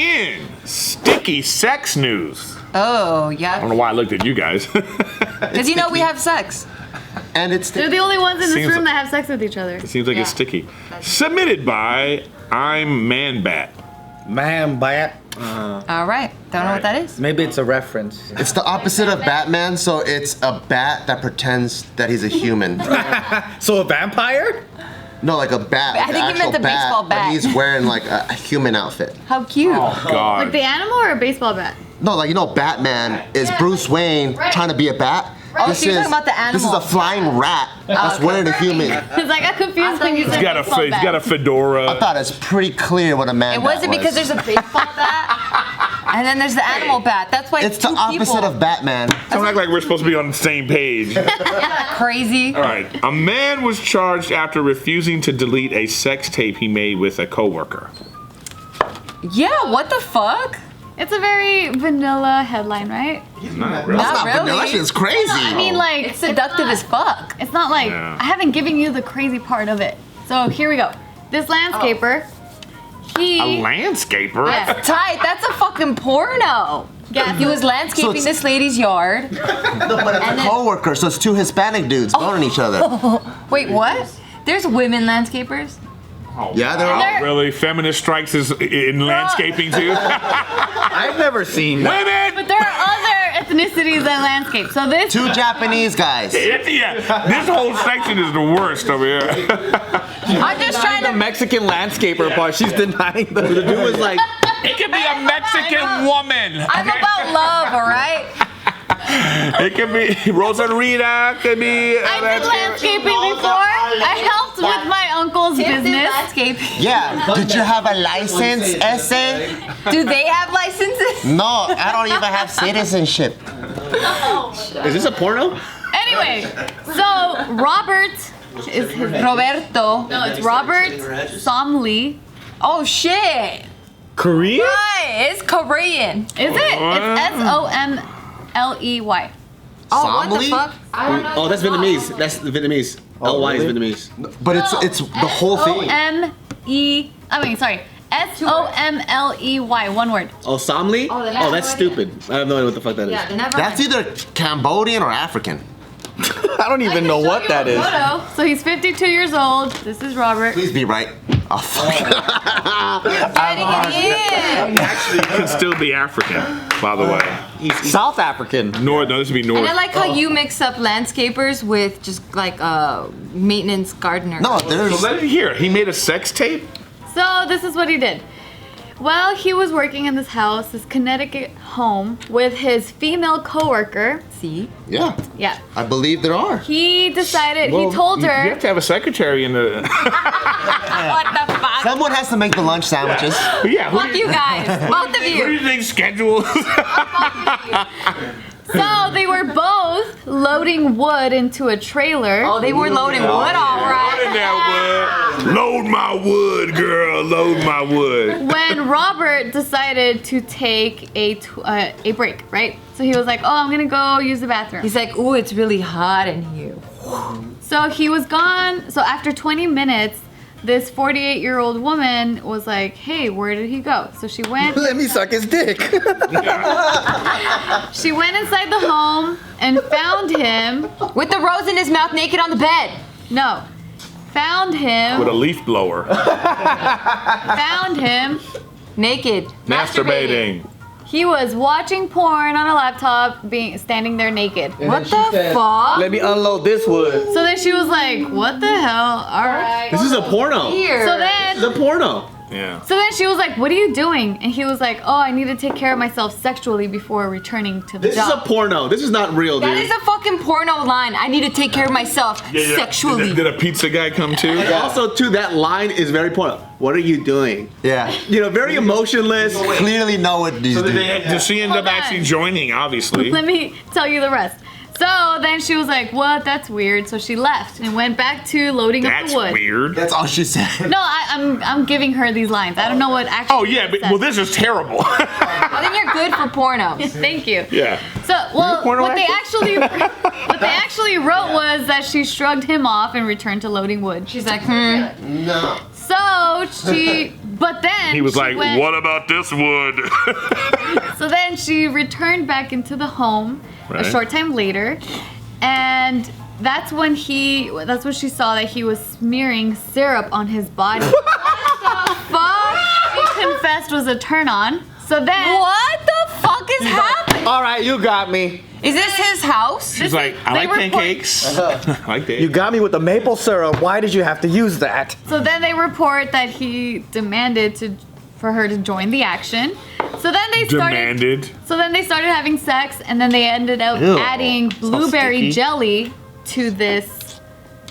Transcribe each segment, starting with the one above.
In sticky sex news. Oh, I yeah. don't know why I looked at you guys. Because you know we have sex. And it's They're the only ones in this Seems room like- that have sex with each other. It seems like it's Yeah. sticky. Submitted by I'm Man Bat. Man bat. All right. Don't know what that is. Maybe it's a reference. It's the opposite of Batman, so it's a bat that pretends that he's a human. So a vampire? No, like a bat. I think he actual meant the baseball bat. But he's wearing like a human outfit. How cute. Oh, God. Like the animal or a baseball bat? No, like you know, Batman is Bruce Wayne trying to be a bat. Oh, so you're talking about the This is animal. a flying rat that's wearing a human. Because I got confused when you said He's got baseball he's got a bat. fedora. I thought it's pretty clear what a man It bat wasn't was. because there's a baseball bat, and then there's the animal bat. That's why It's the two opposite people. of Batman. Don't act like we're supposed to be on the same page. Crazy. All right. A man was charged after refusing to delete a sex tape he made with a coworker. Yeah, what the fuck? It's a very vanilla headline, right? Not really. Not really. Vanilla shit is crazy. I mean, like, It's seductive as fuck. it's not like, Yeah. I haven't given you the crazy part of it. So here we go. This landscaper, he... A landscaper? Yes. Tight. That's a fucking porno. Yeah, He was landscaping it's- this lady's yard. No, but it's a coworker, so it's two Hispanic dudes boning each other. Wait, what? There's women landscapers? Oh, Yeah, there wow. are. Really? Feminist strikes is in landscaping too? I've never seen that. Women! But there are other ethnicities that landscape. So this... Two Japanese guys. Yeah, this whole section is the worst over here. I'm just trying The to. Mexican landscaper part, she's denying the dude was like, It could be a Mexican woman. I'm about love, all right? It could be Rosarita, could be. I did landscaping before. I helped with my uncle's business. Landscaping. Yeah. Did you have a license, essay? Do they have licenses? No, I don't even have citizenship. is this a porno? Anyway, so Robert is his... Roberto. No, it's Robert Somley. Oh shit. Korean? Right, it's Korean. Is it? It's S-O-M-L-E-Y. Oh, what the Somali? fuck? I don't know. Oh, that's Vietnamese. That's the Vietnamese. LY is really? Vietnamese. But it's the whole thing. S-O-M-E... I mean, sorry. S-O-M-L-E-Y. One word. Oh, Somli? Oh, then I Oh, have that's no idea. stupid. I have no idea what the fuck that is. Yeah, never That's mind. either Cambodian or African. I don't even know what that is. Photo. So he's 52 years old. This is Robert. Please be right. Oh, fuck. Getting it in. Actually, could still be African, by the way. He's South African. North, no, this would be North. And I like how you mix up landscapers with just like maintenance gardener. No, So there's. let it hear. He made a sex tape? So this is what he did. Well, he was working in this house, this Connecticut home, with his female coworker. See? Yeah, Yeah. I believe there are. He decided, Well, he told You her, have to have a secretary in the. What the fuck? Someone has to make the lunch sandwiches. Yeah, who Fuck do you guys. Both of Who do you. you think schedule? so they were both loading wood into a trailer. Oh, they were loading wood, all Load in right. that wood. Load my wood, girl. Load my wood. When Robert decided to take a break, right? So he was like, oh, I'm gonna go use the bathroom. He's like, ooh, it's really hot in here. So he was gone. So after 20 minutes, this 48-year-old woman was like, hey, where did he go? So she went Let me suck his dick. She went inside the home and found him. With the rose in his mouth, naked on the bed. No. Found With him. a leaf blower. Found him. Naked. Masturbating. He was watching porn on a laptop, standing there naked. What the fuck? Let me unload this wood. So then she was like, what the hell? All right. This is a porno. Here. So This is then, a porno. Yeah. so then she was like, what are you doing? And he was like, oh, I need to take care of myself sexually before returning to the This is a job. porno. This is not real, That dude. is a fucking porno line. I need to take care of myself sexually. Did a pizza guy come too? And also, too, that line is very porno. What are you doing? Yeah. You know, very emotionless. Clearly know what these So do. did she end up Hold on. actually joining, obviously? Let me tell you the rest. So then she was like, what? That's weird. So she left and went back to loading up That's the wood. weird. That's all she said. No, I'm giving her these lines. I don't know what actually. Oh yeah, but, said. well this is terrible. Well, then you're good for pornos. Thank you. Yeah. So, well, porno what they actor? actually wrote was that she shrugged him off and returned to loading wood. She's like, No. But then He was she like, went- "What about this wood?" So then she returned back into the home Right. a short time later, and that's when she saw that he was smearing syrup on his body. What the fuck? He confessed was a turn on. So then What the fuck is happening? All right, you got me. Is this his house? She's like, "I they like report- pancakes. I like that." You got me with the maple syrup. Why did you have to use that? So then they report that he demanded for her to join the action. So then they started. Demanded. So then they started having sex, and then they ended up Ew. adding blueberry sticky. jelly to this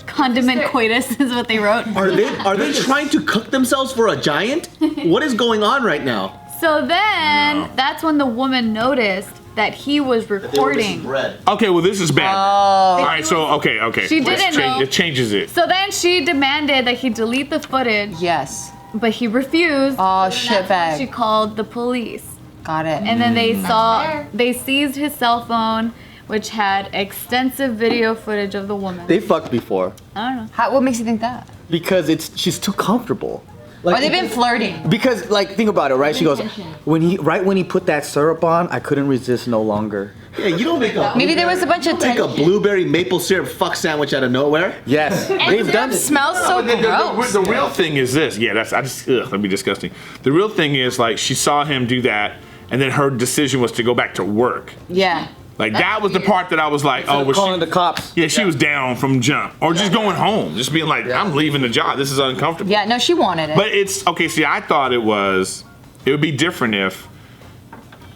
condiment coitus, is what they wrote. Are they trying to cook themselves for a giant? What is going on right now? So then that's when the woman noticed that he was recording. Okay, well this is bad. All right, so okay. She didn't know. It changes it. So then she demanded that he delete the footage, Yes. but he refused. Oh, And shit that's when She bag. called the police. Got it. And then they seized his cell phone, which had extensive video footage of the woman. They fucked before I don't know. What makes you think that? because she's too comfortable. Like, Or they've been flirting. Because like think about it, right? She goes when he put that syrup on, I couldn't resist no longer. Yeah, you don't make a Maybe there was a bunch of make a blueberry maple syrup fuck sandwich out of nowhere. Yes, they've done It it. smells so gross. The real thing is this. Yeah, that'd be disgusting. The real thing is like she saw him do that, and then her decision was to go back to work. Yeah. Like that was the part that I was like, oh, was Calling she? the cops. Yeah, she was down from jump, or just going home, just being like, I'm leaving the job. This is uncomfortable. Yeah, no, she wanted it. But it's okay. See, I thought it would be different if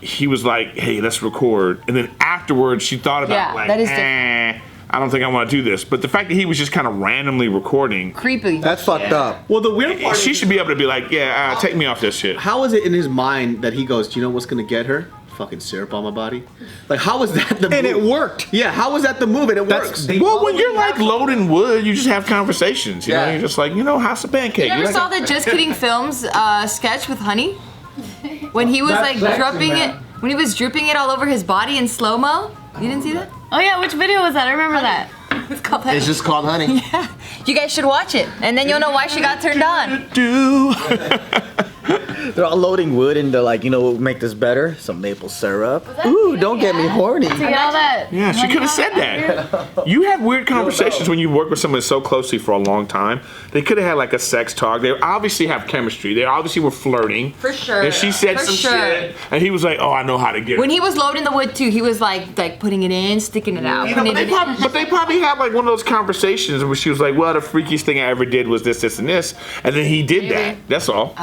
he was like, "Hey, let's record," and then afterwards she thought about Yeah, like, that is I don't think I want to do this. But the fact that he was just kind of randomly recording, Creepy. That's fucked up. Well, the weird part she is, should be able to be like, "Yeah, take me off this shit." how is it in his mind that he goes, do you know what's gonna get her? Fucking syrup on my body. Like, how was that the move? And it worked. Yeah, how was that the move? And it works. Well, when you're like loading wood, you just have conversations. You know, Yeah. you're just like, how's the pancake? You ever You're like, saw the Just Kidding Films sketch with Honey? When he was like dripping it, when he was dripping it all over his body in slow mo. You didn't see that? Oh yeah, which video was that? I remember that. It's called that. It's just called honey. Yeah. You guys should watch it, and then you'll know why she got turned on. They're all loading wood and they're like, what would make this better? Some maple syrup. Ooh, don't get me horny. To get all that. Yeah, she could have said that. You have weird conversations when you work with someone so closely for a long time. They could have had like a sex talk. They obviously have chemistry. They obviously were flirting. For sure. And she said For some sure. shit, and he was like, "Oh, I know how to get When it." he was loading the wood too, he was like putting it in, sticking it out. putting it in. But they probably have like one of those conversations where she was like, "Well, the freakiest thing I ever did was this, this, and this," and then he did that. That's all. You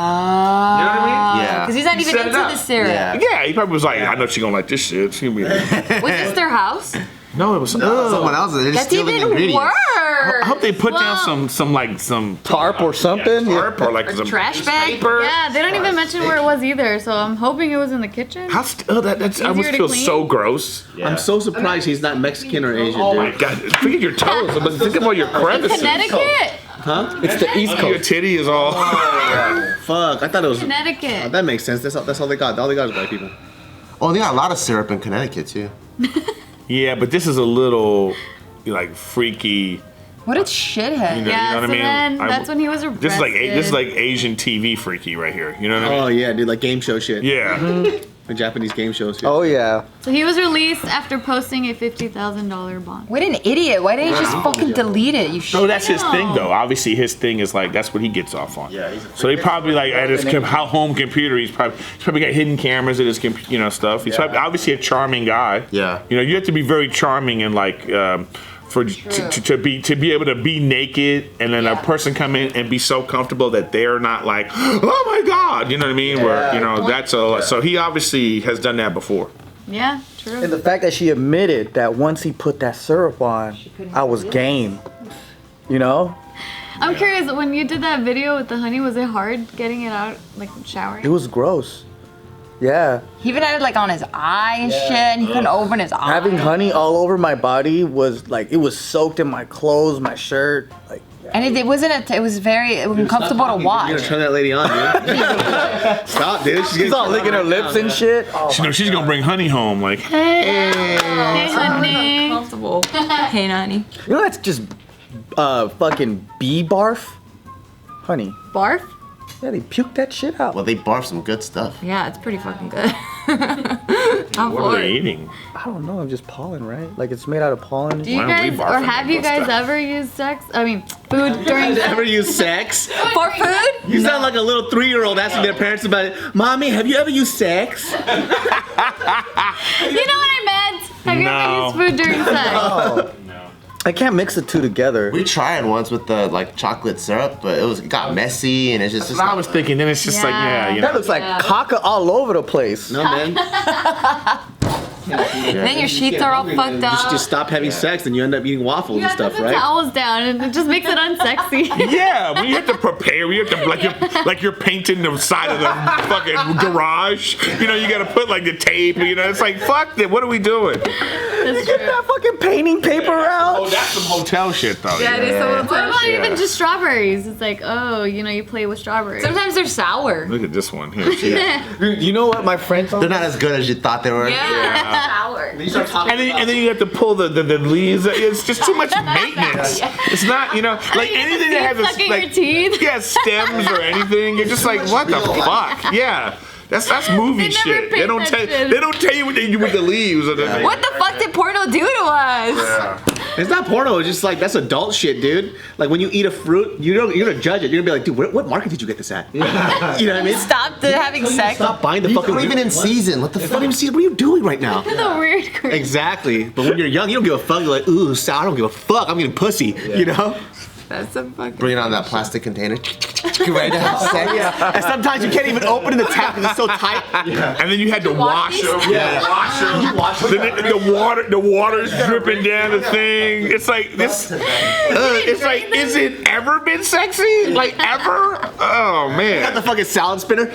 know what I mean? Yeah. Because he's not He even set it into up. the syrup. Yeah. Yeah, he probably was like, "I know she gonna like this shit." She gonna be like, Was this their house? no, it was. Someone else. They're just That's stealing even ingredients. I worse. hope they put Well- down some Tarp or something? tarp or like some trash bag? paper. Yeah, they don't even mention where it was either, so I'm hoping it was in the kitchen. How that's I almost Easier to feel clean? so gross. I'm so surprised he's not Mexican or Asian, Oh dude. my god! Forget your toes, but think about your crevices. Connecticut. It's the East Your Coast. titty is all. Fuck, I thought it was. Connecticut. That makes sense. That's all they got. All they got is white people. Oh, they got a lot of syrup in Connecticut too. Yeah, but this is a little like freaky. What a shithead. You know, Yeah, you know what so I mean? then that's when he was arrested. This is like Asian TV freaky right here. You know what I mean? Oh yeah, dude, like game show shit. Yeah. The Japanese game shows shit. Oh yeah. So he was released after posting a $50,000 bond. What an idiot. Why didn't you just fucking delete it? You No, that's his thing though. Obviously, his thing is like that's what he gets off on. Yeah. So they probably like at his home computer. He's probably got hidden cameras at his stuff. He's probably, obviously a charming guy. Yeah. You have to be very charming and like. To be able to be naked and then a person come in and be so comfortable that they're not like, oh my god, you know what I mean? Where that's a so he obviously has done that before. Yeah, true. And the fact that she admitted that once he put that syrup on, I was game. You know? I'm curious, when you did that video with the honey, was it hard getting it out, like showering? It was gross. Yeah. He even had it like on his eye and shit, and he couldn't open his eye. Having honey all over my body was like, it was soaked in my clothes, my shirt. Like, And it wasn't. It was very uncomfortable to You're watch. gonna turn that lady on, dude. Stop, dude. she's all licking her lips and shit. Oh, She's gonna bring honey home. Like, hey. Hey, honey. Comfortable. Hey, honey. you know that's just fucking bee barf? honey. Barf? Yeah, they puke that shit out. Well, they barf some good stuff. Yeah, it's pretty fucking good. I'm What are for they it. eating? I don't know. Just pollen, right? Like it's made out of pollen. Do you Why don't we guys, barf or in have that you guys stuff? ever used food during Ever use sex? For food? You sound like a little 3-year-old asking their parents about it. Mommy, have you ever used sex? You know what I meant? Have you No. ever used food during sex? Oh. I can't mix the two together. We tried once with the like chocolate syrup, but it got messy and it's just. I was thinking, then it's just like, yeah, you That know. looks like caca all over the place. No, man. Then your sheets are all fucked up. Just stop having sex and you end up eating waffles You and have to stuff, put right? towels down and it just makes it unsexy. Yeah, when you have to prepare, you have to like you're painting the side of the fucking garage. You know, you got to put like the tape. You know, it's like fuck that. What are we doing? That's Get true. that fucking painting paper out. Oh, that's some hotel shit though. Yeah, it is someone What about Yeah. even just strawberries? It's like, oh, you play with strawberries. Sometimes they're sour. Look at this one here. You know what my friend told They're me? not as good as you thought they were. Yeah. Sour. And then you have to pull the leaves. It's just too much maintenance. It's not, you know, like anything that has Sucking a your teeth. yeah, stems or anything. You're just like, what the fuck? Yeah. That's movie They never shit. They paint don't that tell shit. they don't tell you what they do with the leaves or the What the fuck did porno do to us? It's not porno. It's just like that's adult shit, dude. Like when you eat a fruit, you're gonna judge it. You're gonna be like, dude, what market did you get this at? You know what I mean? Stop having sex. Stop buying the These fucking. aren't even in season. What the It's fuck? not even season. What are you doing right now? That's a weird group. Exactly. But when you're young, you don't give a fuck. You're like, ooh, sour. I don't give a fuck. I'm getting pussy. You know? That's some fucking. Bring it on that plastic container. right now. And sometimes you can't even open the tap because it's so tight. And then you had to wash them. Yeah. Wash them. Then the water's dripping down the thing. It's like this. It's like, is it ever been sexy? Like ever? Oh Got man. the fucking salad spinner.